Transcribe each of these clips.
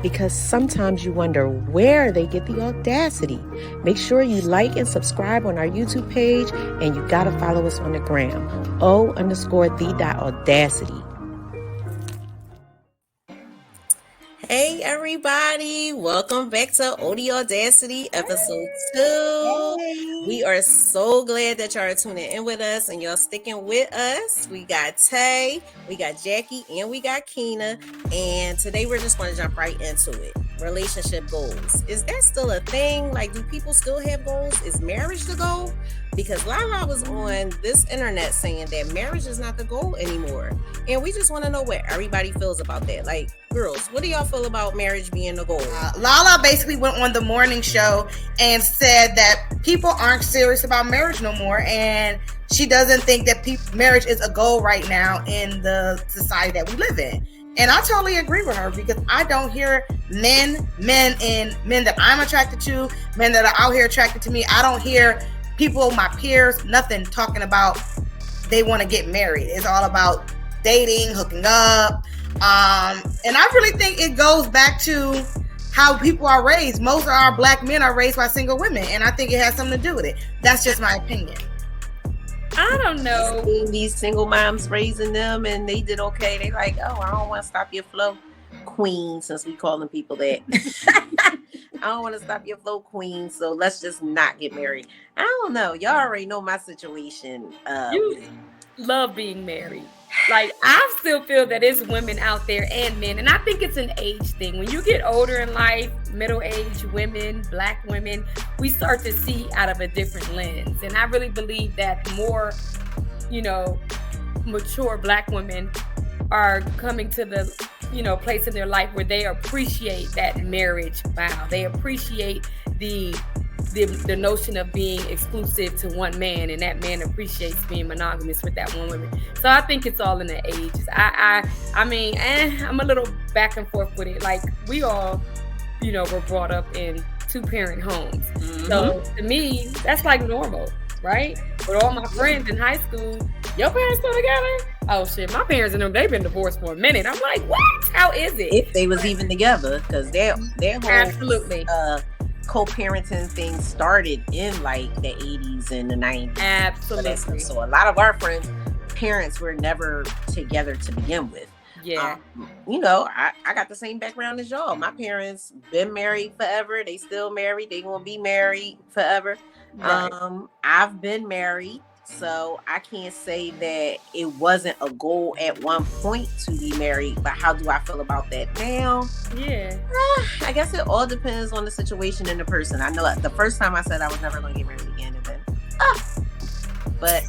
Because sometimes you wonder where they get the audacity. Make sure you like and subscribe on our YouTube page, and you gotta follow us on the gram, O_the.audacity. Hey everybody, welcome back to OD Audacity episode 2. Hey. We are so glad that y'all are tuning in with us and y'all sticking with us. We got Tay, we got Jackie, and we got Keena. And today we're just going to jump right into it. Relationship goals. Is that still a thing? Like, do people still have goals? Is marriage the goal? Because Lala was on this internet saying that marriage is not the goal anymore. And we just want to know what everybody feels about that. Like, girls, what do y'all feel about marriage being the goal? Lala basically went on the morning show and said that people aren't serious about marriage no more. And she doesn't think that marriage is a goal right now in the society that we live in. And I totally agree with her, because I don't hear men that I'm attracted to, men that are out here attracted to me. I don't hear people, my peers, nothing talking about they want to get married. It's all about dating, hooking up. And I really think it goes back to how people are raised. Most of our black men are raised by single women, and I think it has something to do with it. That's just my opinion. I don't know. These single moms raising them, and they did okay. They like, oh, I don't want to stop your flow, queen, since we calling people that. I don't want to stop your flow, queen, so let's just not get married. I don't know. Y'all already know my situation. You love being married. Like, I still feel that it's women out there and men, and I think it's an age thing. When you get older in life, middle-aged women, black women, we start to see out of a different lens. And I really believe that more, mature black women are coming to the, place in their life where they appreciate that marriage vow. They appreciate the notion of being exclusive to one man, and that man appreciates being monogamous with that one woman. So I think it's all in the ages. I'm a little back and forth with it. Like, we all, were brought up in 2-parent homes. Mm-hmm. So to me, that's like normal, right? With all my friends in high school, your parents still together? Oh shit, my parents and them, they've been divorced for a minute. I'm like, what? How is it? If they was even together, because their whole absolutely co-parenting thing started in like the 80s and the 90s. Absolutely. So a lot of our friends' parents were never together to begin with. Yeah. I got the same background as y'all. My parents been married forever. They still married. They gonna be married forever. Right. I've been married, so I can't say that it wasn't a goal at one point to be married. But how do I feel about that now? Yeah. I guess it all depends on the situation and the person. I know the first time I said I was never going to get married again, and then, but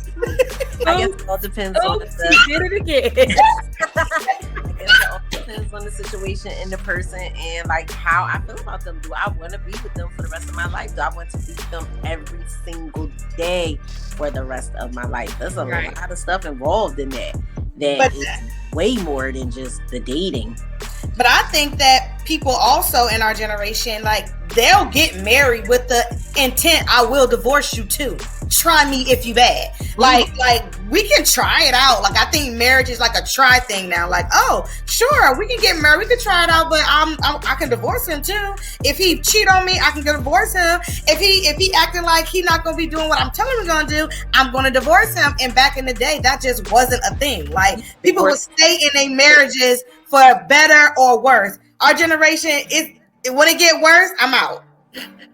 I guess it all depends on the. Did it again. I guess it all depends on the situation and the person, and like how I feel about them. Do I want to be with them for the rest of my life? Do I want to be with them every single day for the rest of my life? There's a lot of stuff involved in that. That is way more than just the dating. But I think that people also in our generation, like, they'll get married with the intent, I will divorce you too. Try me if you bad. Like we can try it out. Like, I think marriage is like a try thing now. Like, oh, sure, we can get married. We can try it out, but I can divorce him too. If he cheat on me, I can divorce him. If he acting like he not going to be doing what I'm telling him he's going to do, I'm going to divorce him. And back in the day, that just wasn't a thing. Like, people would stay in their marriages for better or worse. Our generation, when it get worse, I'm out.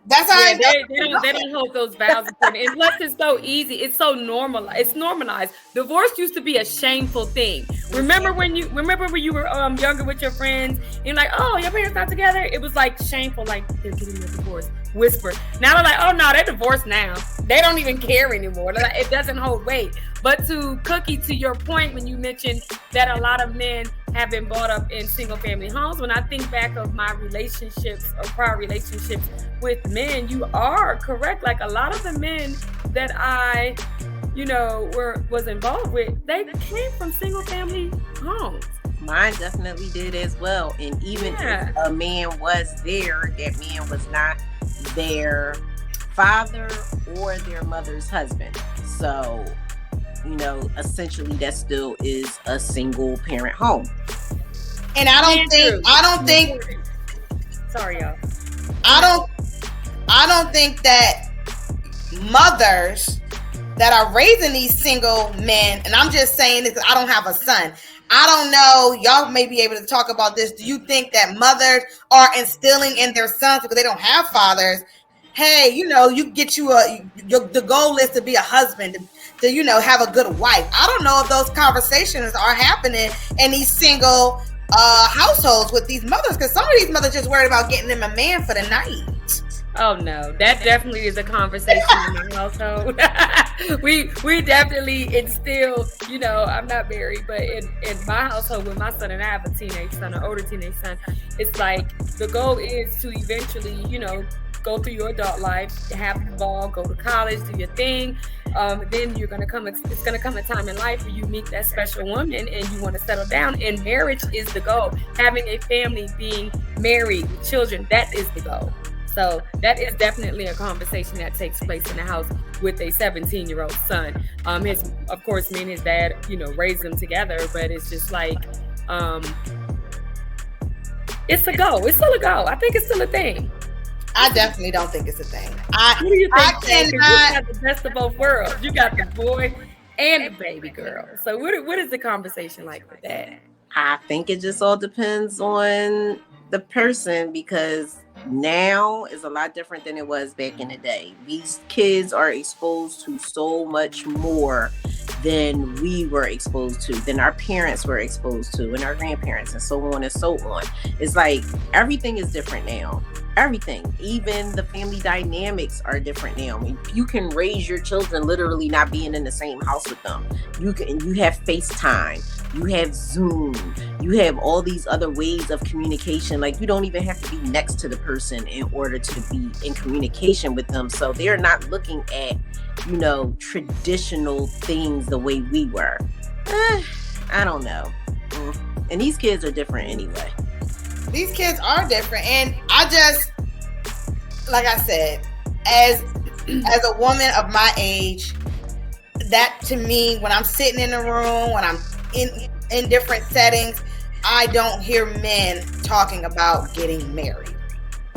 That's how they don't hold those vows important. And plus, it's so easy. It's so normal. It's normalized. Divorce used to be a shameful thing. Remember when you were younger with your friends and you're like, oh, your parents not together? It was like shameful, like they're getting a divorce. Whisper. Now they're like, oh no, they're divorced now. They don't even care anymore. Like, it doesn't hold weight. But to Cookie, to your point, when you mentioned that a lot of men have been brought up in single family homes, when I think back of my relationships or prior relationships with men, you are correct. Like, a lot of the men that I, was involved with, they came from single family homes. Mine definitely did as well. And even if a man was there, that man was not their father or their mother's husband. So essentially that still is a single parent home. And I don't think sorry y'all. I don't think that mothers that are raising these single men, and I'm just saying this because I don't have a son. I don't know. Y'all may be able to talk about this. Do you think that mothers are instilling in their sons because they don't have fathers? Hey, you get the goal is to be a husband, to have a good wife. I don't know if those conversations are happening in these single households with these mothers, because some of these mothers just worried about getting them a man for the night. Oh no, that definitely is a conversation in my household. we definitely instill, I'm not married, but in my household with my son, and I have a teenage son, an older teenage son, it's like the goal is to eventually, go through your adult life, have the ball, go to college, do your thing. Then it's gonna come a time in life where you meet that special woman and you want to settle down. And marriage is the goal. Having a family, being married, with children, that is the goal. So that is definitely a conversation that takes place in the house with a 17-year-old son. Of course, me and his dad, raised them together, but it's just like, it's a go. It's still a go. I think it's still a thing. I definitely don't think it's a thing. What do you think? You got the best of both worlds. You got the boy and the baby girl. So what is the conversation like with that? I think it just all depends on the person, because now is a lot different than it was back in the day. These kids are exposed to so much more than we were exposed to, than our parents were exposed to, and our grandparents, and so on and so on. It's like everything is different now. Everything, even the family dynamics are different now. I mean, you can raise your children literally not being in the same house with them. You have FaceTime, you have Zoom, you have all these other ways of communication. Like, you don't even have to be next to the person in order to be in communication with them. So they're not looking at, traditional things the way we were. I don't know. And these kids are different anyway. These kids are different, and I just, like I said, as a woman of my age, that to me, when I'm sitting in a room, when I'm in different settings, I don't hear men talking about getting married.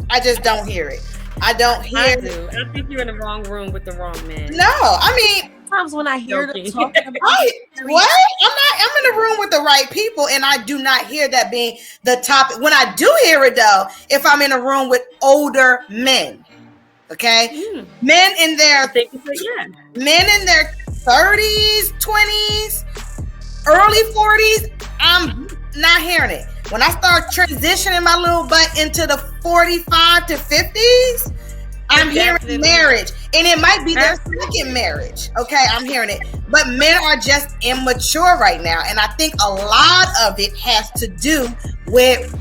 I just don't hear it. I do. I think you're in the wrong room with the wrong man. No, I mean, sometimes when I hear them talking about what? I'm in the room with the right people, and I do not hear that being the topic. When I do hear it, though, if I'm in a room with older men, okay, men in their 30s, 20s, early 40s, I'm not hearing it. When I start transitioning my little butt into the 45 to 50s, I'm hearing marriage, and it might be their second marriage. Okay, I'm hearing it, but men are just immature right now, and I think a lot of it has to do with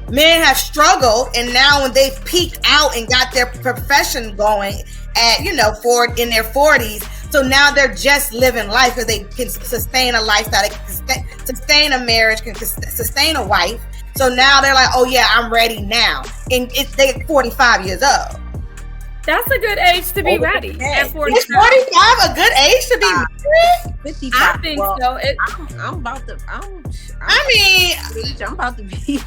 men have struggled, and now when they've peaked out and got their profession going at in their 40s, so now they're just living life because they can sustain a lifestyle, they can sustain a marriage, can sustain a wife. So now they're like, oh yeah, I'm ready now. And they're 45 years old. That's a good age to be ready. At 45. Is 45 a good age to be married? 55. I think so. I'm about to. I'm about to be. You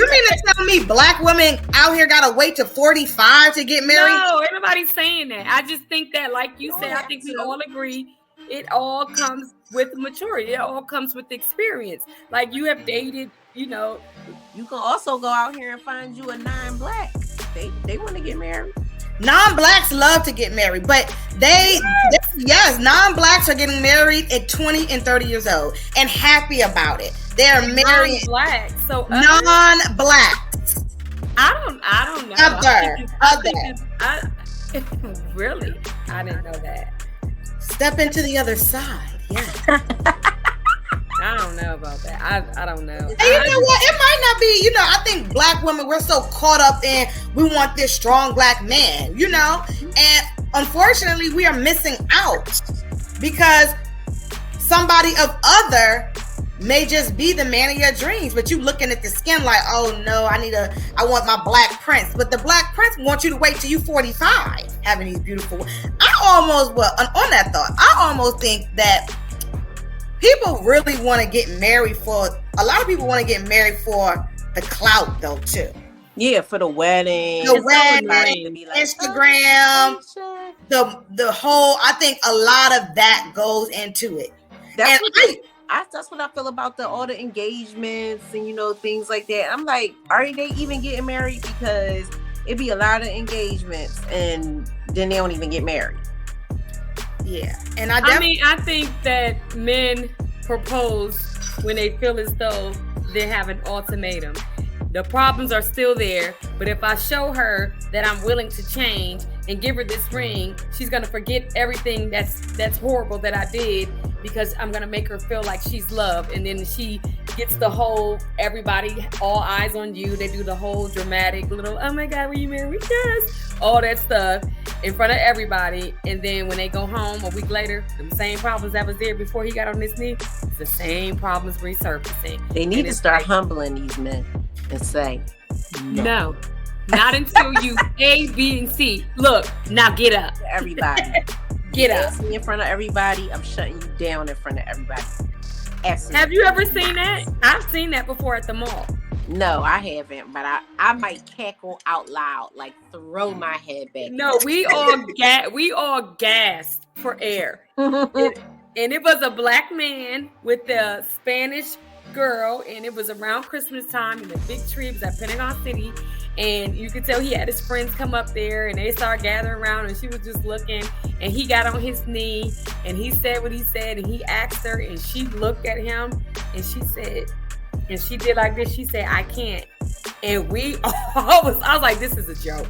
mean to tell me black women out here gotta wait to 45 to get married? No, everybody's saying that. I just think that, like you said, I think we all agree. It all comes with maturity. It all comes with experience. Like, you have dated, You can also go out here and find you a non-black. They want to get married. Non-blacks love to get married, but non-blacks are getting married at 20 and 30 years old and happy about it. They're married non-black. So non-blacks. I don't know. Really? I didn't know that. Step into the other side. Yeah. I don't know about that. I don't know. And you know what? It might not be, I think black women, we're so caught up in, we want this strong black man, and unfortunately we are missing out because somebody of other may just be the man of your dreams, but you looking at the skin like, oh no, I want my black prince. But the black prince wants you to wait till you 45, having these beautiful. On that thought, I almost think that people really want to get married a lot of people want to get married for the clout though too. Yeah, for the wedding. Instagram, the whole, I think a lot of that goes into it. That's what I feel about all the engagements and things like that. I'm like, are they even getting married? Because it'd be a lot of engagements and then they don't even get married. Yeah. And I think that men propose when they feel as though they have an ultimatum. The problems are still there, but if I show her that I'm willing to change and give her this ring, she's gonna forget everything that's horrible that I did, because I'm gonna make her feel like she's loved. And then she gets the whole, everybody, all eyes on you. They do the whole dramatic little, oh my God, will you marry me? Yes, all that stuff in front of everybody. And then when they go home a week later, the same problems that was there before he got on his knee, it's the same problems resurfacing. They need to start humbling these men and say, no, not until you A, B, and C. Look, now get up. Everybody. Get up. Me in front of everybody, I'm shutting you down in front of everybody. Absolutely. Have you ever seen that? I've seen that before at the mall. No, I haven't, but I might cackle out loud, like throw my head back. No, we all gasped for air. And it was a black man with a Spanish girl, and it was around Christmas time, and the big tree was at Pentagon City, and you could tell he had his friends come up there, and they started gathering around, and she was just looking, and he got on his knee, and he said what he said, and he asked her, and she looked at him, and she said, and she did like this, she said, I can't. And I was like, this is a joke.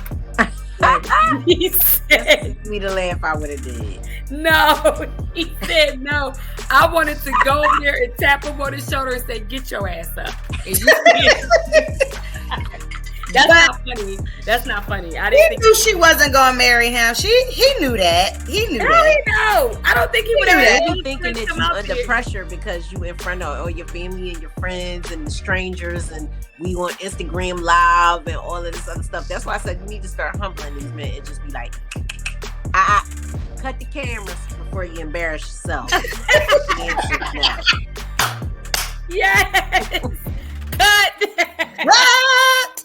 He said, me to laugh, I would have did. No, he said no. I wanted to go over there and tap him on his shoulder and say, get your ass up. And you That's not funny. That's not funny. I didn't think knew she wasn't gonna marry him. He knew that. He knew that. No, I don't think he would have. You thinking that you under pressure because you in front of all your family and your friends and the strangers, and we on Instagram Live and all of this other stuff. That's why I said you need to start humbling these men and just be like, cut the cameras before you embarrass yourself. Yes. Cut. What?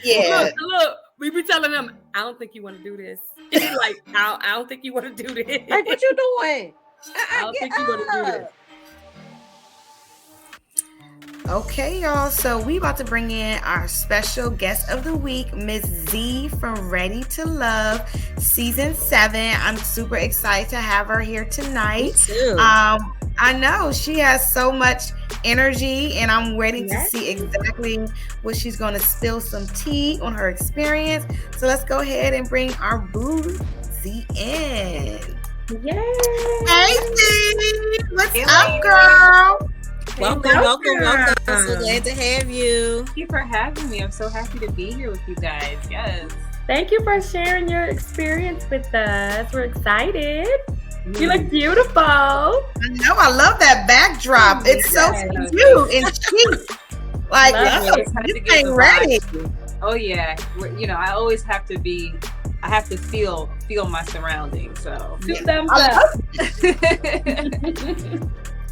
Yeah. Look, we be telling them, I don't think you want to do this. He's like, I don't think you want to do this. Like, what you doing? I don't think you want to do this. Okay, y'all. So we about to bring in our special guest of the week, Miss Z from Ready to Love, season 7. I'm super excited to have her here tonight. Me too. I know she has so much energy, and I'm ready to see exactly what she's going to spill some tea on her experience. So let's go ahead and bring our boo Z in. Yay! Hey Z, what's up, girl? Welcome. So glad to have you. Thank you for having me. I'm so happy to be here with you guys. Yes. Thank you for sharing your experience with us. We're excited. You look beautiful. I know. I love that backdrop. It's so cute and chic. Like, you ain't ready. Oh yeah. I always have to be. I have to feel my surroundings. So. Two thumbs up.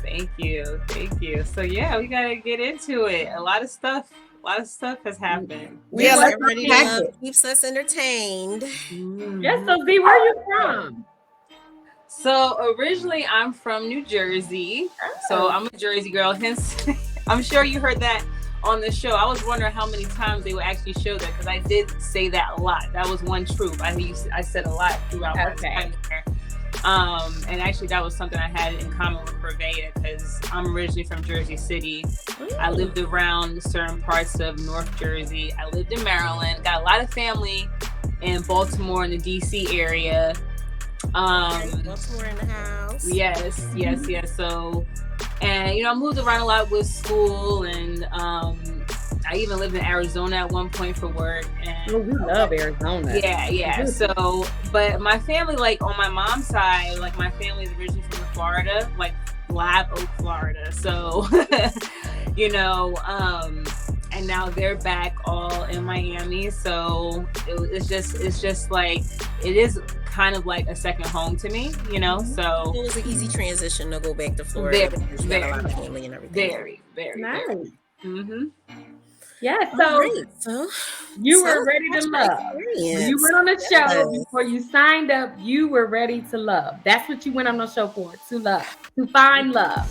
Thank you. So yeah, we gotta get into it. A lot of stuff has happened. Let's Ready to Love keeps us entertained. Yes, so Z, where are you from? So originally I'm from New Jersey. So I'm a Jersey girl, hence I'm sure you heard that on the show. I was wondering how many times they would actually show that, because I did say that a lot. That was one truth. I said a lot throughout my time there. And actually that was something I had in common with Corvea, because I'm originally from Jersey City. I lived around certain parts of North Jersey. I lived in Maryland, got a lot of family in Baltimore and the DC area. Baltimore in the house. Yes. So, and I moved around a lot with school, and I even lived in Arizona at one point for work. And we love Arizona. Yeah. So, but my family, like on my mom's side, like my family is originally from Florida. Like Live Oak, Florida. So, you know, and now they're back all in Miami. So it's just like, it is kind of like a second home to me, you know. So it was an easy transition to go back to Florida. Because you got a lot of family and everything. Very nice. Mm-hmm. Yeah, So you were ready to love. When you went on the show, before you signed up, you were ready to love. That's what you went on the show for, to love, to find love.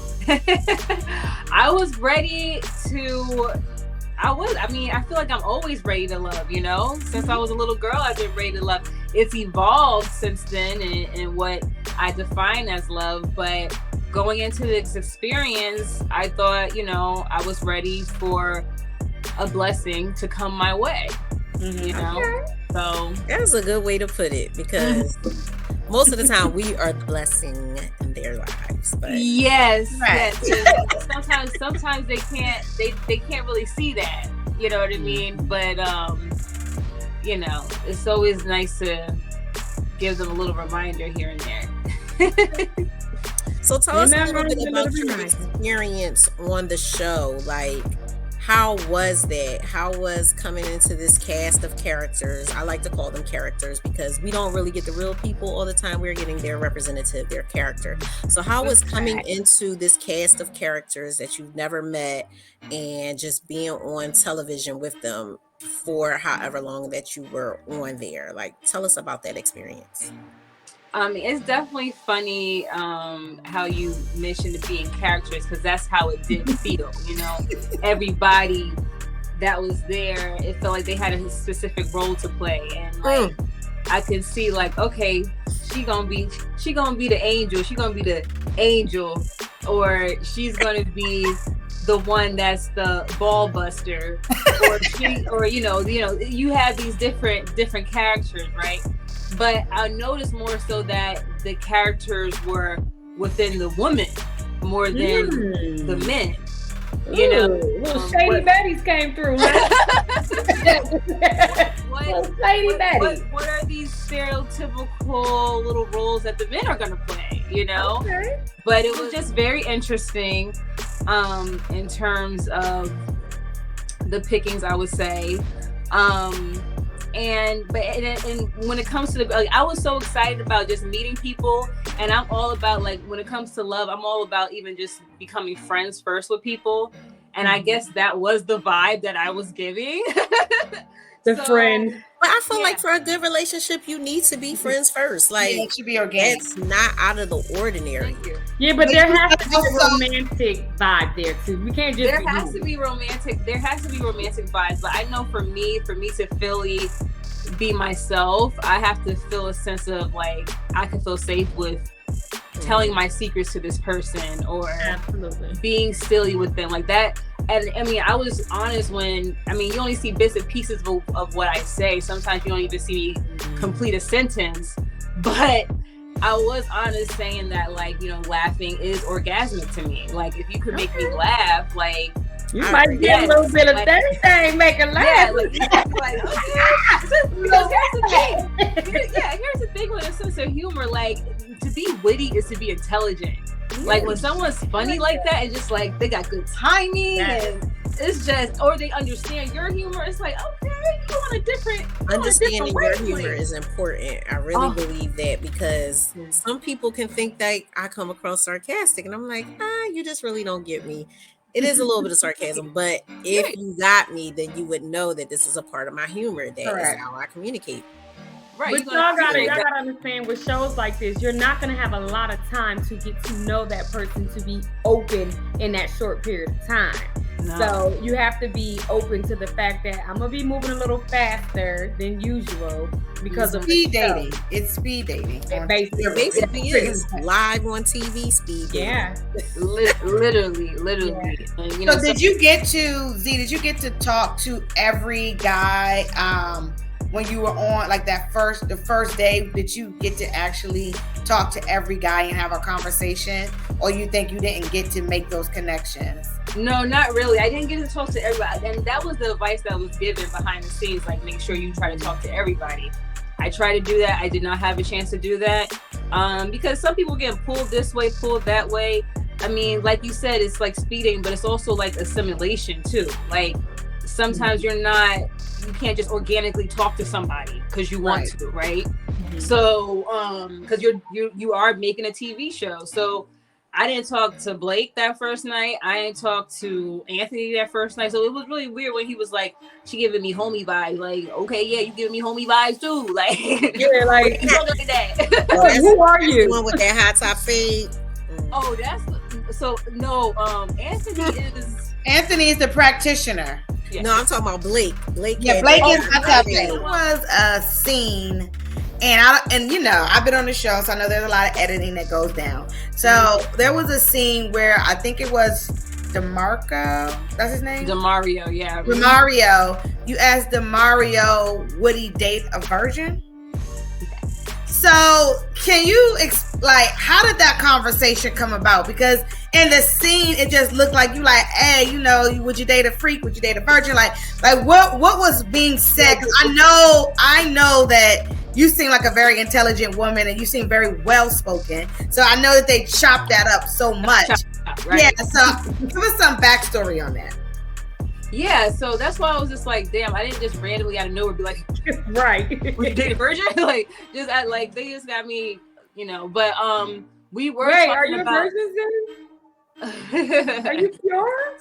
I was ready to, I feel like I'm always ready to love, you know? Since I was a little girl, I've been ready to love. It's evolved since then in what I define as love, but going into this experience, I thought, you know, I was ready for a blessing to come my way, you know? Okay. So that's a good way to put it, because most of the time we are the blessing in their lives. But yes. Sometimes they can't really see that, you know what I mean? But you know, it's always nice to give them a little reminder here and there. So tell us a little bit about your experience on the show. Like, how was that? How was coming into this cast of characters? I like to call them characters because we don't really get the real people all the time. We're getting their representative, their character. So how was coming into this cast of characters that you've never met and just being on television with them for however long that you were on there? Like, tell us about that experience. It's definitely funny how you mentioned being characters, because that's how it did feel, you know. Everybody that was there, it felt like they had a specific role to play, and like I could see, like, okay, she gonna be the angel, or she's gonna be the one that's the ball buster, or you have these different characters, right? But I noticed more so that the characters were within the woman more than the men. You know, little shady Betty's came through. What are these stereotypical little roles that the men are going to play? You know, but it was just very interesting in terms of the pickings, I would say. And when it comes to I was so excited about just meeting people, and I'm all about, like, when it comes to love, I'm all about even just becoming friends first with people, and I guess that was the vibe that I was giving. Friend. But I feel like for a good relationship, you need to be friends first. Like, it should be organic. It's not out of the ordinary. Yeah, but there has to be a romantic vibe there too. We can't just. There has to be romantic vibes. But I know for me to fully be myself, I have to feel a sense of, like, I can feel safe with telling my secrets to this person, or being silly with them, like that. And I mean, I was honest when, you only see bits and pieces of what I say. Sometimes you don't even see me complete a sentence, but I was honest saying that, like, you know, laughing is orgasmic to me. Like, if you could make me laugh, like, you might get a little bit of everything, make a laugh. Here's the thing with a sense of humor. Like, to be witty is to be intelligent. Like, when someone's funny like that, it's just like they got good timing, and it's just, or they understand your humor. It's like, okay, you want a different understanding your humor is important. I really believe that, because some people can think that I come across sarcastic, and I'm like, you just really don't get me. It is a little bit of sarcasm, but if you got me, then you would know that this is a part of my humor. That is how I communicate. Right. But y'all gotta understand, with shows like this, you're not gonna have a lot of time to get to know that person, to be open in that short period of time. No. So you have to be open to the fact that I'm gonna be moving a little faster than usual because of speed dating. It's speed dating. It basically is live on TV speed dating. Yeah. Literally. Yeah. And, you know, so did you get to talk to every guy when you were on, like, the first day? Did you get to actually talk to every guy and have a conversation, or you think you didn't get to make those connections? No, not really. I didn't get to talk to everybody, and that was the advice that was given behind the scenes. Like, make sure you try to talk to everybody. I tried to do that. I did not have a chance to do that because some people get pulled this way, pulled that way. I mean, like you said, it's like speeding, but it's also like assimilation too. Like sometimes you can't just organically talk to somebody because you want to, right? So, because you are making a TV show. So I didn't talk to Blake that first night. I didn't talk to Anthony that first night. So it was really weird when he was like, she giving me homie vibes. Like, okay, yeah, you giving me homie vibes too. Like, yeah, like, you talking like that. Who are you? The one with that high top fade. Oh, Anthony is the practitioner. Yeah. No, I'm talking about Blake. Blake is high top fade. It was a scene. And I've been on the show, so I know there's a lot of editing that goes down. So there was a scene where I think it was DeMarco. That's his name? DeMario, yeah. DeMario. You asked DeMario, would he date a virgin? So can you how did that conversation come about? Because in the scene, it just looked like you like, hey, would you date a freak? Would you date a virgin? Like what was being said? Because I know that you seem like a very intelligent woman and you seem very well spoken. So I know that they chopped that up so much. Right? Yeah. So give us some backstory on that. Yeah, so that's why I was just like, damn, I didn't just randomly out of nowhere be like, right, would you date a virgin? They just got me, but we were are you about... virgins then? Are you pure?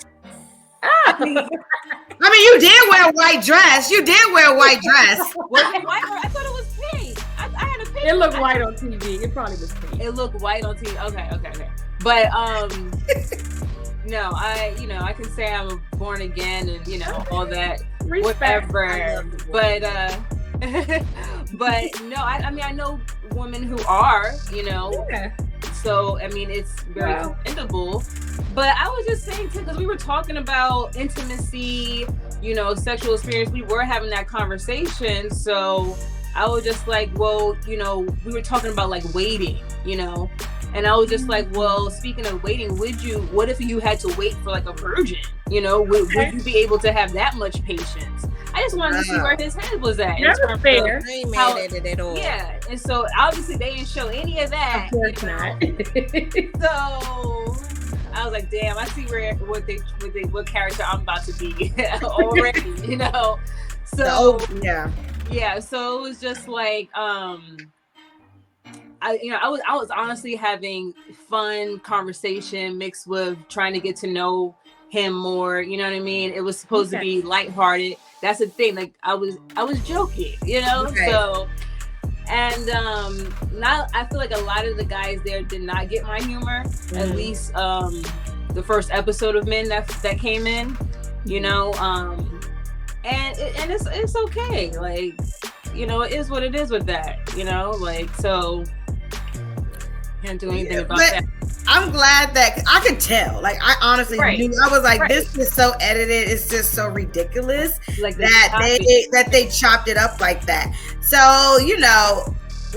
I mean, you did wear a white dress. Was it white or I thought it was pink? I had a pink. It looked white on TV. It probably was pink. It looked white on TV. Okay. But no, I can say I'm born again and all that, whatever. But but no, I know women who are, Yeah. So I mean, it's very commendable. But I was just saying too, because we were talking about intimacy, sexual experience. We were having that conversation, so I was just like, well, we were talking about like waiting, and I was just like, well, speaking of waiting, what if you had to wait for like a virgin? Would you be able to have that much patience? I just wanted to see where his head was at. That's fair. I ain't mad at it at all. Yeah, and so obviously they didn't show any of that. Of course not. So I was like, damn, I see what character I'm about to be already, So yeah. So it was just like, I was honestly having fun conversation mixed with trying to get to know him more. You know what I mean? It was supposed to be lighthearted. That's the thing. Like I was joking, Okay. So, and now I feel like a lot of the guys there did not get my humor. At least the first episode of Men that came in, and it's okay. Like, it is what it is with that. So can't do anything about that. I'm glad that I could tell. Like I honestly knew. I was like, this is so edited. It's just so ridiculous that they chopped it up like that. So we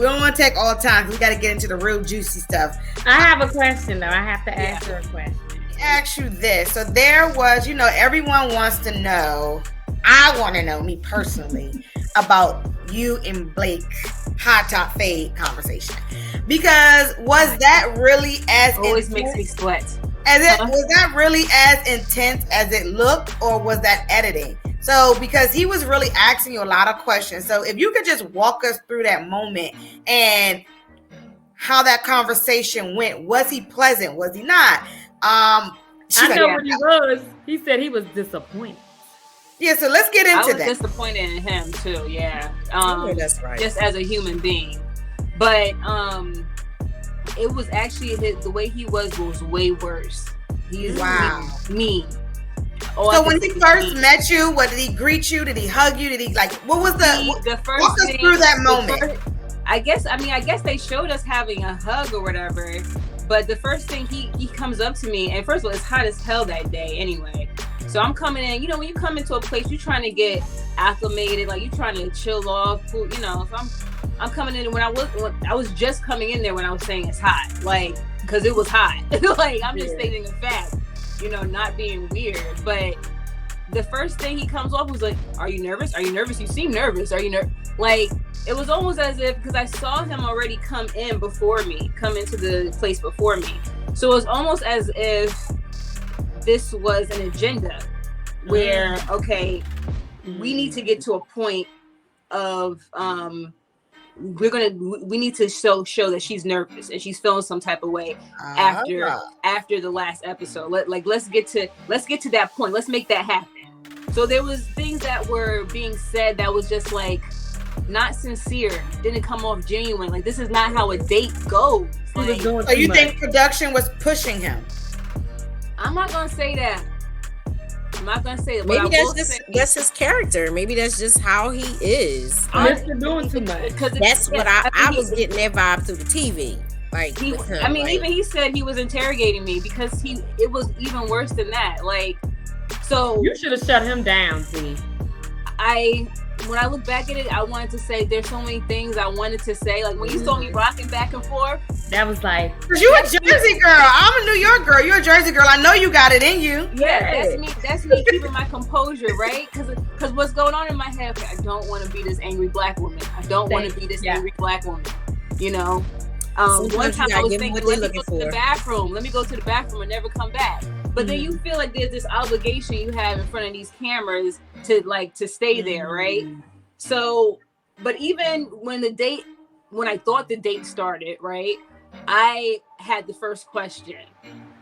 don't want to take all time. We got to get into the real juicy stuff. I have a question though. I have to ask her a question. Ask you this. So there was, everyone wants to know. I want to know, me personally, about you and Blake hot top fade conversation, because was that really as always makes me sweat? Was that really as intense as it looked, or was that editing? So because he was really asking you a lot of questions. So if you could just walk us through that moment and how that conversation went. Was he pleasant? Was he not? I know what he was. He said he was disappointed. Yeah, so let's get into that. I was disappointed in him too. Yeah, that's right. Just as a human being, but it was actually the way he was way worse. He's mean. So when he first met you, what did he greet you? Did he hug you? Did he what was the first walk us through that moment? I guess they showed us having a hug or whatever, but the first thing he comes up to me, and first of all, it's hot as hell that day anyway. So I'm coming in, when you come into a place, you're trying to get acclimated, like you're trying to chill off, so I'm coming in, when I was just coming in there when I was saying it's hot, like, because it was hot. Like, I'm just stating the fact, not being weird. But the first thing he comes off was like, are you nervous? Are you nervous? You seem nervous. Are you nervous? Like, it was almost as if, because I saw him already come into the place before me. So it was almost as if this was an agenda where, okay, we need to get to a point of we need to show that she's nervous and she's feeling some type of way after the last episode. Let's get to that point. Let's make that happen. So there was things that were being said that was just like not sincere, didn't come off genuine. Like, this is not how a date goes. Like, so you think production was pushing him? I'm not gonna say that. Maybe that's his character. Maybe that's just how he is. Mr. Doing too much. That's what I was getting that vibe through the TV. Like, even he said he was interrogating me because it was even worse than that. Like, so you should have shut him down, Z. When I look back at it, I wanted to say there's so many things I wanted to say. Like, when you saw me rocking back and forth, that was like, because you a Jersey girl, I'm a New York girl, you're a Jersey girl. I know you got it in you. Yeah, that's me keeping my composure, right? Because what's going on in my head? Okay, I don't want to be this angry black woman. I don't want to be this angry black woman. You know. One time I was thinking, let me go to the bathroom and never come back. But then you feel like there's this obligation you have in front of these cameras to stay there, right? So, but even when I thought the date started, right, I had the first question,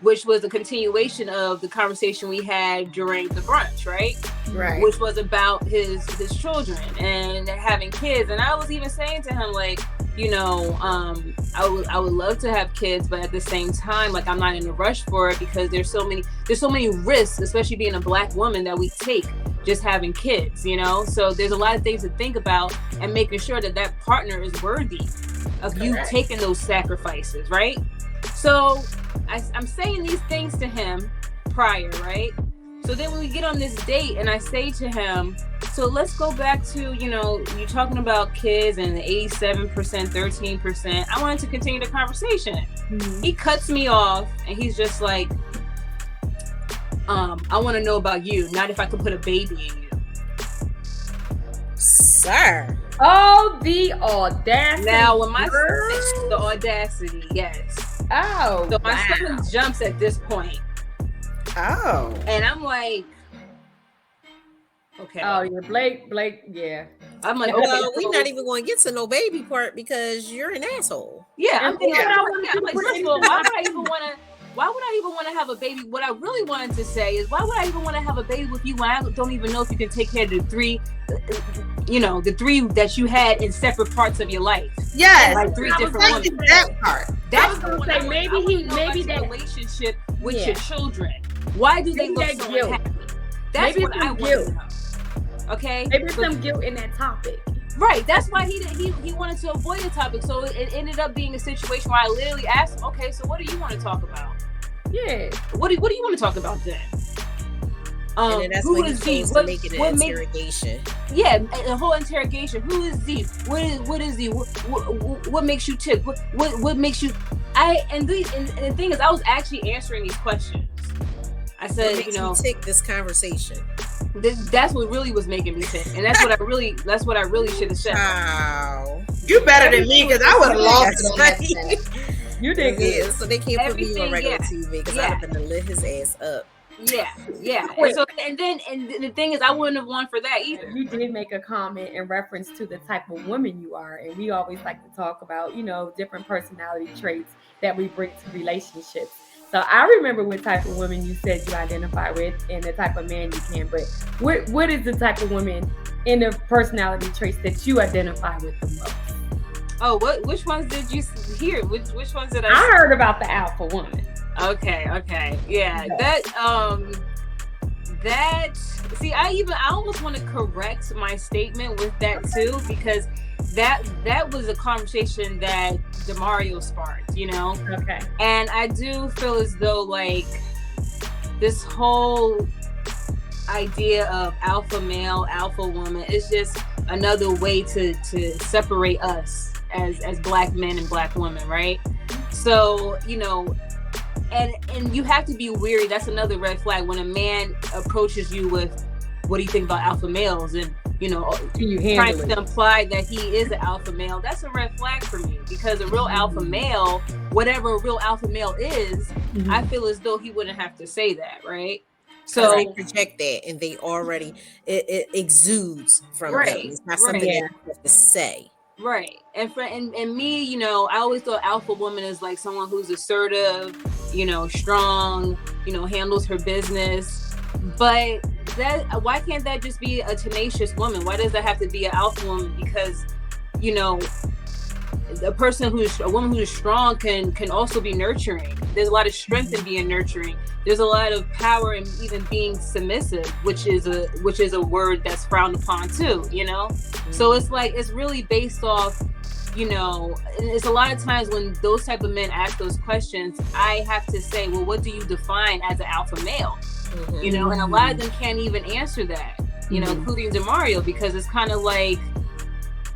which was a continuation of the conversation we had during the brunch, right? Right. Which was about his children and having kids. And I was even saying to him, like, you know, I would love to have kids, but at the same time, like, I'm not in a rush for it because there's so many risks, especially being a black woman, that we take just having kids, you know? So there's a lot of things to think about and making sure that partner is worthy of you taking those sacrifices, right? So I'm saying these things to him prior, right? So then when we get on this date and I say to him, so let's go back to, you know, you're talking about kids and the 87%, 13%. I wanted to continue the conversation. Mm-hmm. He cuts me off and he's just like, I want to know about you, not if I could put a baby in you. Sir. Oh, the audacity. Now, when the audacity, yes. Oh, so my son jumps at this point. Oh. And I'm like, okay. Oh, yeah, Blake, yeah. I'm like, well, we're not even going to get to no baby part because you're an asshole. Yeah, I'm thinking, I'm like, first of all, why would I even want to have a baby? What I really wanted to say is, why would I even want to have a baby with you when I don't even know if you can take care of the three that you had in separate parts of your life? Yes, like three different women. That part. That's the maybe that relationship with your children. Why do they look so unhappy? That's what I want to know. Okay, maybe some guilt in that topic. Right, that's why he wanted to avoid the topic. So it ended up being a situation where I literally asked him, okay, so what do you want to talk about? Yeah. What do you want to talk about then? And then that's who when is he chose to make it an interrogation. Yeah, the whole interrogation. Who is Z? What is Z? What makes you tick? What makes you? And the thing is, I was actually answering these questions. I said, what makes you tick this conversation? That's what really was making me tick, and that's what I really should have said. Wow, you better than me because I would have lost it on that. You did good. Yeah, so they can't put me on regular TV because I'd have been to lit his ass up. Yeah. And so and the thing is, I wouldn't have won for that either. You did make a comment in reference to the type of woman you are, and we always like to talk about, you know, different personality traits that we bring to relationships. So I remember what type of woman you said you identify with and the type of man you can, but what is the type of woman in the personality traits that you identify with the most? Oh, which ones did you hear? Which ones did I heard about the alpha woman. Okay. Yeah. That see, I almost want to correct my statement with that too, because that was a conversation that DeMario sparked, you know? Okay. And I do feel as though, like, this whole idea of alpha male, alpha woman is just another way to separate us as black men and black women, right? So, you know, and you have to be wary. That's another red flag when a man approaches you with, what do you think about alpha males? And, you know, trying to imply that he is an alpha male. That's a red flag for me, because because a real alpha male, whatever a real alpha male is, I feel as though he wouldn't have to say that, right? So they project that, and they already it exudes from them. It's not something that you have to say. Right. And me, you know, I always thought alpha woman is like someone who's assertive, you know, strong, you know, handles her business. But why can't that just be a tenacious woman? Why does that have to be an alpha woman? Because, you know, a woman who's strong can also be nurturing. There's a lot of strength in being nurturing. There's a lot of power in even being submissive, which is a word that's frowned upon too, you know? So it's like, it's really based off, you know, and it's a lot of times when those type of men ask those questions, I have to say, well, what do you define as an alpha male? You know, and a lot of them can't even answer that, you know, including DeMario, because it's kind of like,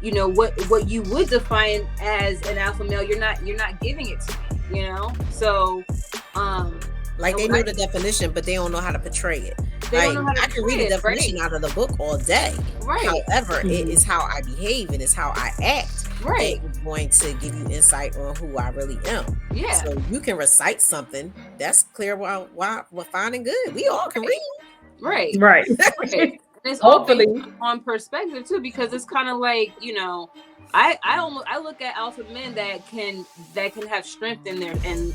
you know, what you would define as an alpha male, you're not giving it to me, you know? So like they know the definition, but they don't know how to portray it. Like, I can read the definition out of the book all day. Right. However, it is how I behave and it's how I act. Right. It's going to give you insight on who I really am. Yeah. So you can recite something. That's clear. Why we're fine and good. We all can read. Right. Right. Right. It's hopefully on perspective too, because it's kind of like, you know, I look at alpha men that can have strength in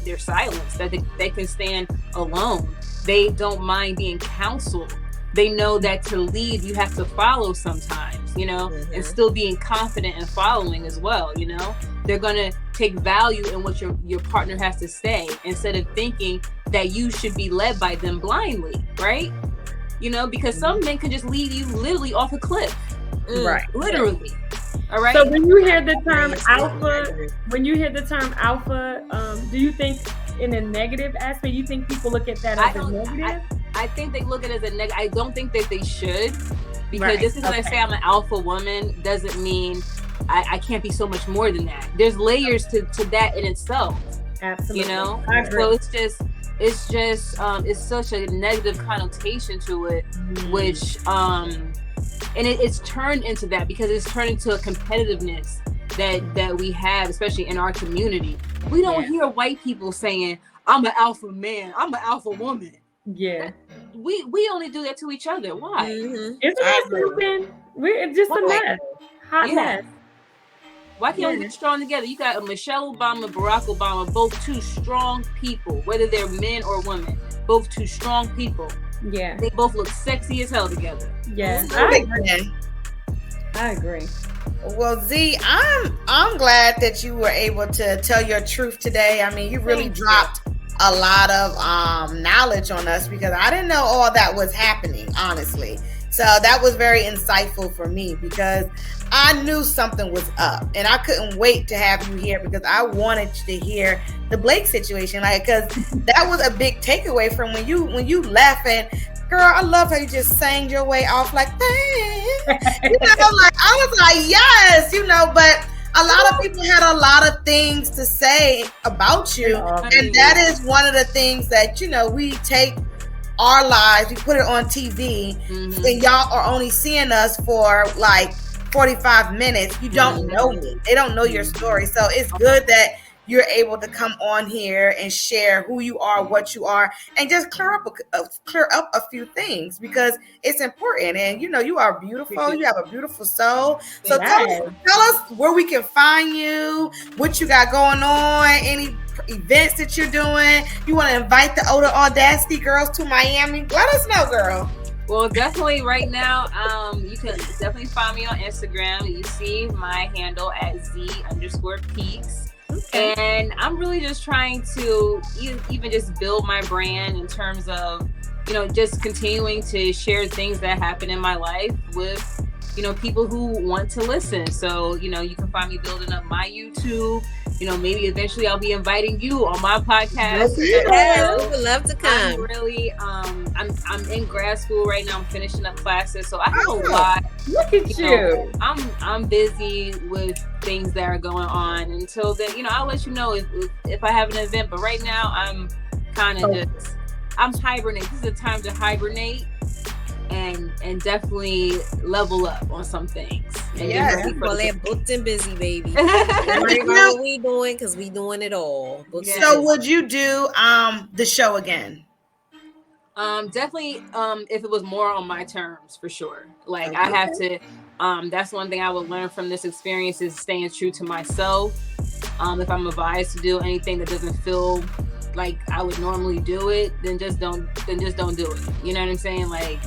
their silence, that they can stand alone. They don't mind being counseled. They know that to lead, you have to follow sometimes, you know, and still being confident in following as well. You know, they're going to take value in what your partner has to say instead of thinking that you should be led by them blindly. Right. You know, because some men can just lead you literally off a cliff. Right. Literally. All right. So when you hear the term alpha, do you think in a negative aspect, you think people look at that as a negative? I think they look at it as a negative. I don't think that they should, because just because I say I'm an alpha woman doesn't mean I can't be so much more than that. There's layers to that in itself. Absolutely. You know? So it's such a negative connotation to it, which and it's turned into that because it's turned into a competitiveness that we have, especially in our community. We don't hear white people saying, I'm an alpha man, I'm an alpha woman. Yeah. We only do that to each other. Why? Isn't that something? We're just a mess. Hot mess. Why can't we get strong together? You got Michelle Obama, Barack Obama, both two strong people, whether they're men or women, both two strong people. Yeah. They both look sexy as hell together. Yeah. I agree. Well, Z, I'm glad that you were able to tell your truth today. I mean, you really dropped a lot of knowledge on us, because I didn't know all that was happening, honestly. So that was very insightful for me, because I knew something was up, and I couldn't wait to have you here because I wanted to hear the Blake situation, like, because that was a big takeaway from when you left. And girl, I love how you just sang your way off like that. You know, like I was like, yes, you know, but a lot of people had a lot of things to say about you, and that is one of the things that, you know, we take our lives, we put it on TV, and y'all are only seeing us for like 45 minutes. You don't know me. They don't know your story. So it's good that you're able to come on here and share who you are, what you are, and just clear up a few things, because it's important. And you know, you are beautiful. You have a beautiful soul. So tell us where we can find you, what you got going on, any events that you're doing. You want to invite the Audacity girls to Miami? Let us know, girl. Well, definitely right now, you can definitely find me on Instagram. You see my handle at Z_peaks. Okay. And I'm really just trying to even just build my brand in terms of, you know, just continuing to share things that happen in my life with, you know, people who want to listen. So, you know, you can find me building up my YouTube. You know, maybe eventually I'll be inviting you on my podcast. Yeah, we would love to come. I'm really, I'm in grad school right now. I'm finishing up classes, so I have a lot. Look at you. I'm busy with things that are going on. Until then, you know, I'll let you know if I have an event. But right now, I'm kind of I'm hibernating. This is a time to hibernate. and definitely level up on some things. And Yeah, Well, that booked and busy, baby. Don't worry about what we doing, because we doing it all. So would you do the show again? Definitely if it was more on my terms, for sure. Like, I have to that's one thing I would learn from this experience, is staying true to myself. If I'm advised to do anything that doesn't feel like I would normally do it, then just don't do it. You know what I'm saying? Like,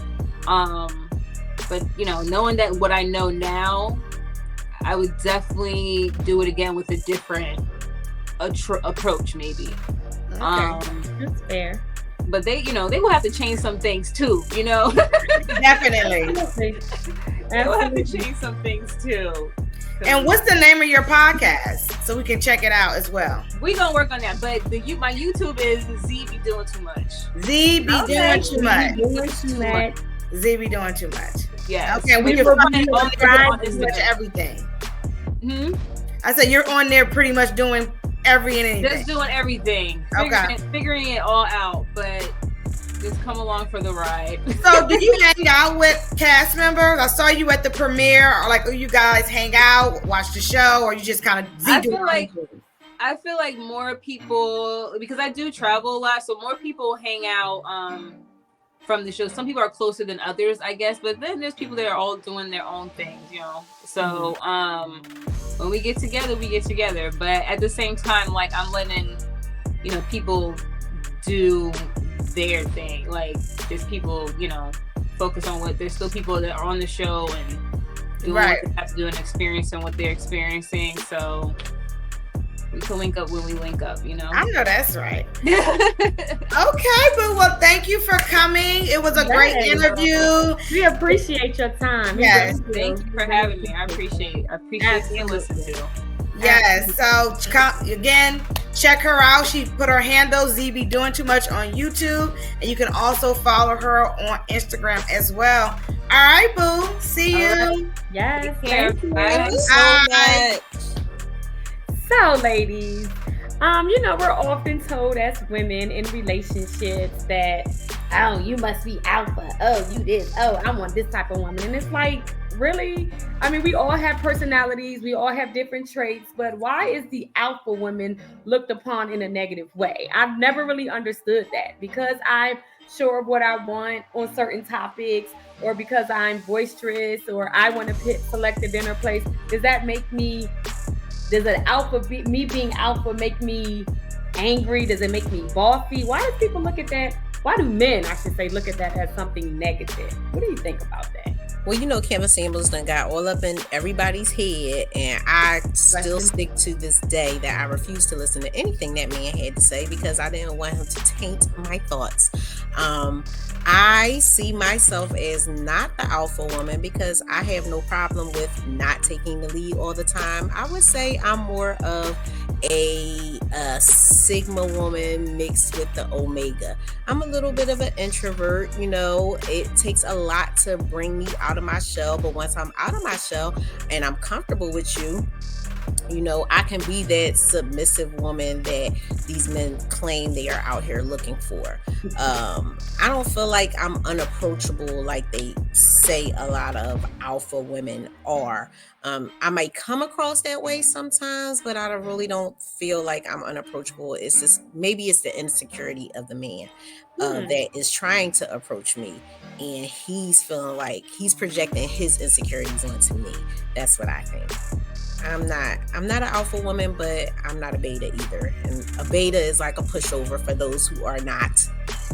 but knowing that what I know now, I would definitely do it again with a different approach, maybe. That's fair. But they will have to change some things too, Definitely. They will have to change some things too. And what's the name of your podcast, so we can check it out as well? We gonna work on that, but my YouTube is Z Be Doing Too Much. Z be doing too much. Z be doing too much. Yeah. Okay, we can find you on pretty much everything. I said you're on there pretty much doing every and anything. Just doing everything. Figuring it all out, but just come along for the ride. So do you hang out with cast members? I saw you at the premiere, or like, you guys hang out, watch the show, or you just kind of I feel like more people, because I do travel a lot, so more people hang out from the show. Some people are closer than others, I guess, but then there's people that are all doing their own things, So when we get together, we get together. But at the same time, like, I'm letting people do their thing. Like, there's people, focus on what, there's still people that are on the show and doing what they have to do and experiencing what they're experiencing. So we can link up when we link up, I know that's right. Okay, but well, thank you for coming. It was a great interview. We appreciate your time. Yes. Thank you for having me. I appreciate being listened to. Yes. So again, check her out. She put her handle Z Be Doing Too Much on YouTube, and you can also follow her on Instagram as well. All right, boo. See you. Right. Yes. Thank you. Thank you so much. So, ladies, we're often told as women in relationships that, oh, you must be alpha. Oh, you this. Oh, I want this type of woman. And it's like, really? I mean, we all have personalities. We all have different traits. But why is the alpha woman looked upon in a negative way? I've never really understood that, because I'm sure of what I want on certain topics, or because I'm boisterous, or I want to select a dinner place. Does me being alpha make me angry? Does it make me bossy? Why do people look at that? Why do men, I should say, look at that as something negative? What do you think about that? Well, Kevin Samuels done got all up in everybody's head, and I still stick to this day that I refuse to listen to anything that man had to say, because I didn't want him to taint my thoughts. I see myself as not the alpha woman, because I have no problem with not taking the lead all the time. I would say I'm more of a Sigma woman mixed with the Omega. I'm a little bit of an introvert. It takes a lot to bring me out of my shell, but once I'm out of my shell and I'm comfortable with you, I can be that submissive woman that these men claim they are out here looking for. I don't feel like I'm unapproachable like they say a lot of alpha women are. I might come across that way sometimes, but I really don't feel like I'm unapproachable. It's just, maybe it's the insecurity of the man that is trying to approach me, and he's feeling like he's projecting his insecurities onto me. That's what I think. I'm not an alpha woman, but I'm not a beta either. And a beta is like a pushover for those who are not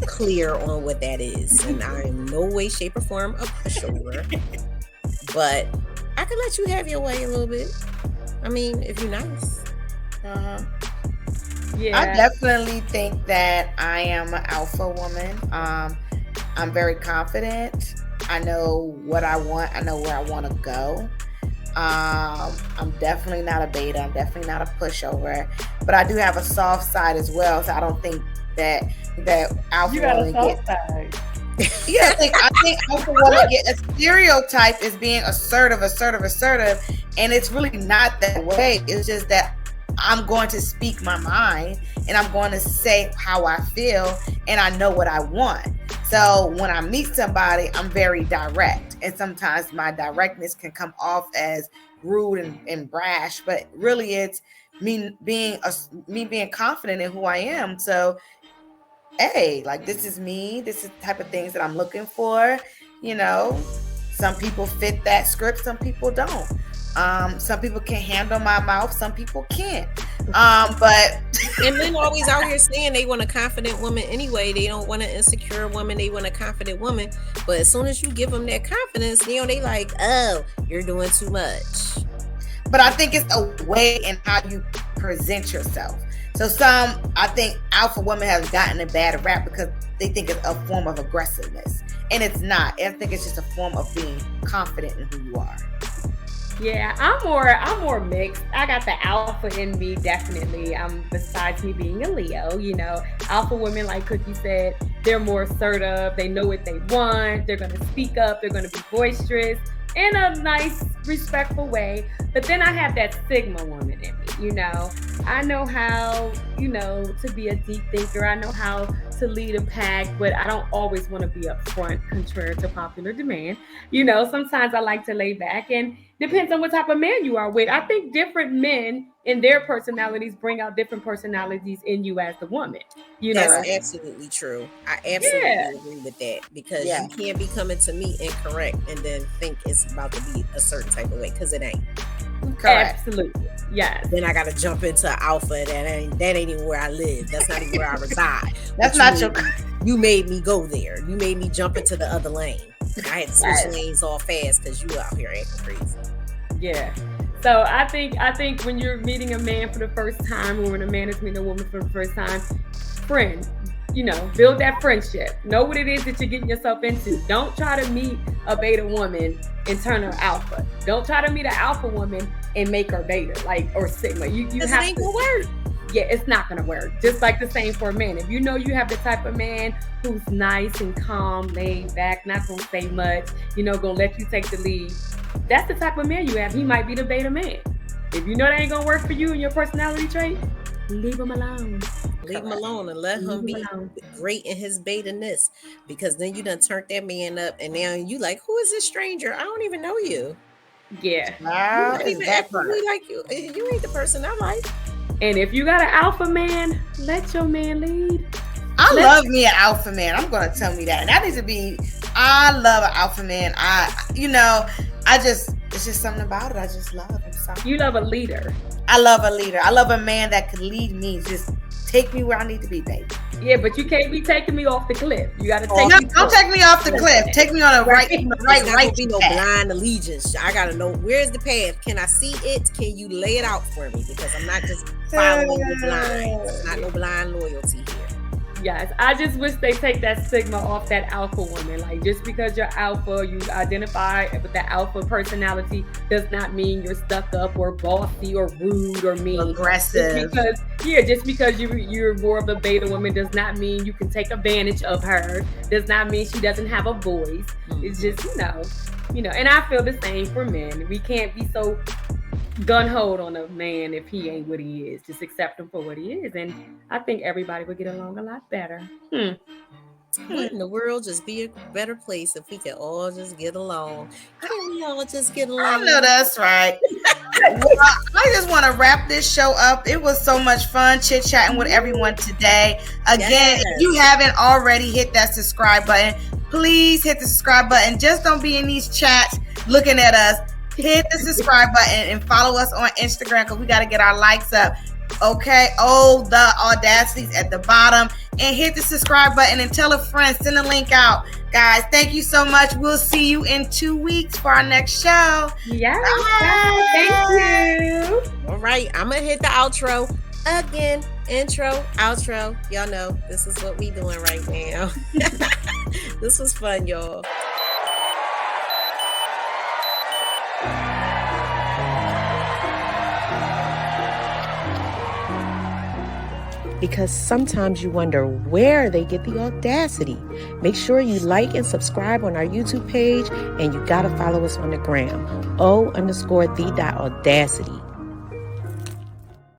clear on what that is. And I am no way, shape, or form a pushover. But I can let you have your way a little bit. I mean, if you're nice. Yeah. I definitely think that I am an alpha woman. I'm very confident. I know what I want. I know where I want to go. I'm definitely not a beta. I'm definitely not a pushover, but I do have a soft side as well. So I don't think that alpha women get. Yeah, I think alpha women get a stereotype as being assertive, and it's really not that way. It's just that I'm going to speak my mind, and I'm going to say how I feel, and I know what I want. So when I meet somebody, I'm very direct. And sometimes my directness can come off as rude and brash, but really it's me being confident in who I am. So, hey, like, this is me. This is the type of things that I'm looking for. You know, some people fit that script, some people don't. Some people can handle my mouth, some people can't. But and men always out here saying they want a confident woman anyway. They don't want an insecure woman. They want a confident woman. But as soon as you give them that confidence, you know, they like, oh, you're doing too much. But I think it's a way in how you present yourself. So I think alpha women have gotten a bad rap because they think it's a form of aggressiveness. And it's not. I think it's just a form of being confident in who you are. Yeah, I'm more mixed. I got the alpha in me, definitely. Besides me being a Leo, you know, alpha women, like Cookie said, they're more assertive. They know what they want. They're going to speak up. They're going to be boisterous in a nice, respectful way. But then I have that Sigma woman in me, you know. I know how, you know, to be a deep thinker. I know how to lead a pack, but I don't always want to be up front, contrary to popular demand. You know, sometimes I like to lay back, and depends on what type of man you are with. I think different men in their personalities bring out different personalities in you as the woman. You know, that's absolutely true. I absolutely agree with that, because you can't be coming to me incorrect and then think it's about to be a certain type of way, because it ain't. Correct. Absolutely. Yes. Then I gotta jump into alpha. That ain't even where I live. That's not even where I reside. That's not your. You made me go there. You made me jump into the other lane. I had to switch lanes all fast because you out here acting crazy. Yeah. So I think when you're meeting a man for the first time, or when a man is meeting a woman for the first time, friend, you know, build that friendship. Know what it is that you're getting yourself into. Don't try to meet a beta woman and turn her alpha. Don't try to meet an alpha woman and make her beta, like, or sigma. You have ain't gonna work. Yeah, it's not gonna work. Just like the same for a man. If you know you have the type of man who's nice and calm, laid back, not gonna say much, you know, gonna let you take the lead, that's the type of man you have. He might be the beta man. If you know that ain't gonna work for you and your personality trait, leave him alone. Leave him alone and let him be great in his beta-ness, because then you done turned that man up, and now you like, who is this stranger? I don't even know you. Yeah. Wow, you don't even act like you. You ain't the person I like. And if you got an alpha man, let your man lead. I love me an alpha man. I'm gonna tell me that. And that needs to be. I love an alpha man. It's just something about it. I just love him. You love a leader. I love a leader. I love a man that can lead me. Just take me where I need to be, baby. Yeah, but you can't be taking me off the cliff. You got to take me. Don't take me off the cliff. Take me on a right. Be no blind allegiance. I gotta know, where's the path. Can I see it? Can you lay it out for me? Because I'm not just following you blind. It's not no blind loyalty here. Yes, I just wish they take that stigma off that alpha woman. Like, just because you're alpha, you identify with the alpha personality, does not mean you're stuck up or bossy or rude or mean. Aggressive. Just because you're more of a beta woman does not mean you can take advantage of her. Does not mean she doesn't have a voice. It's just, you know, and I feel the same for men. We can't be so gun-ho on a man if he ain't what he is. Just accept him for what he is, and I think everybody would get along a lot better. What in the world just be a better place if we could all just get along? Can we all just get along? I know that's right. Well, I just want to wrap this show up. It was so much fun chit-chatting with everyone today. Again, if you haven't already hit that subscribe button, please hit the subscribe button. Just don't be in these chats looking at us. Hit the subscribe button and follow us on Instagram, because we got to get our likes up. Okay. Oh, the Audacity's at the bottom. And hit the subscribe button and tell a friend. Send a link out. Guys, thank you so much. We'll see you in 2 weeks for our next show. Yeah. Thank you. All right. I'm going to hit the outro again. Intro, outro. Y'all know this is what we doing right now. This was fun, y'all. Because sometimes you wonder where they get the audacity. Make sure you like and subscribe on our YouTube page, and you gotta follow us on the gram. O_the.audacity.